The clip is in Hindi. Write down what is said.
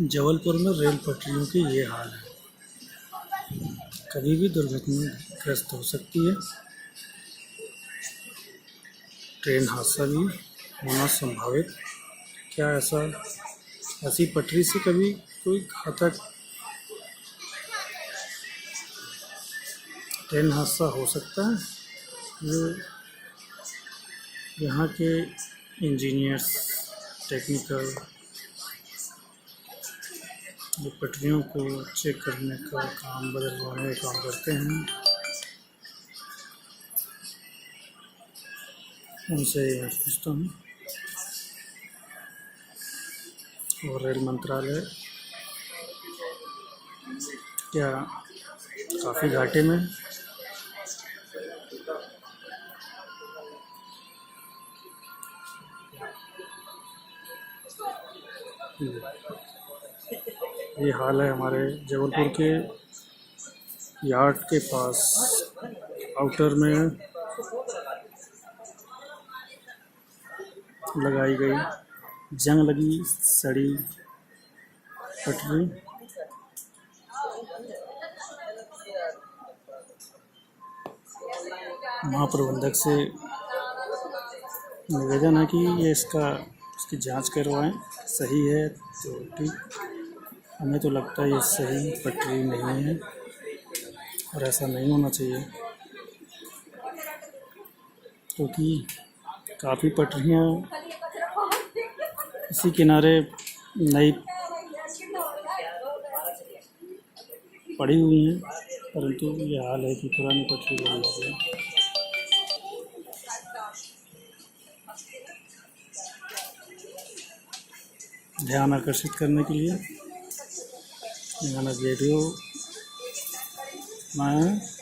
जबलपुर में रेल पटरियों की ये हाल है, कभी भी दुर्घटनाग्रस्त हो सकती है। ट्रेन हादसा भी होना संभावित। क्या ऐसी पटरी से कभी कोई घातक ट्रेन हादसा हो सकता है? ये यहाँ के इंजीनियर्स, टेक्निकल, जो पटरियों को चेक करने का काम, बदलवाने का काम करते हैं, उनसे मैं पूछता हूँ। और रेल मंत्रालय क्या काफ़ी घाटे में? ये हाल है हमारे जबलपुर के यार्ड के पास, आउटर में लगाई गई जंग लगी सड़ी पटरी। महाप्रबंधक से निवेदन है कि इसकी जांच करवाएं, सही है तो ठीक। हमें तो लगता है ये सही पटरी नहीं है और ऐसा नहीं होना चाहिए, क्योंकि काफ़ी पटरियाँ इसी किनारे नई पड़ी हुई हैं, परंतु ये हाल है कि पुरानी पटरी बनी हुई है। ध्यान आकर्षित करने के लिए मैंने वीडियो बनाया है।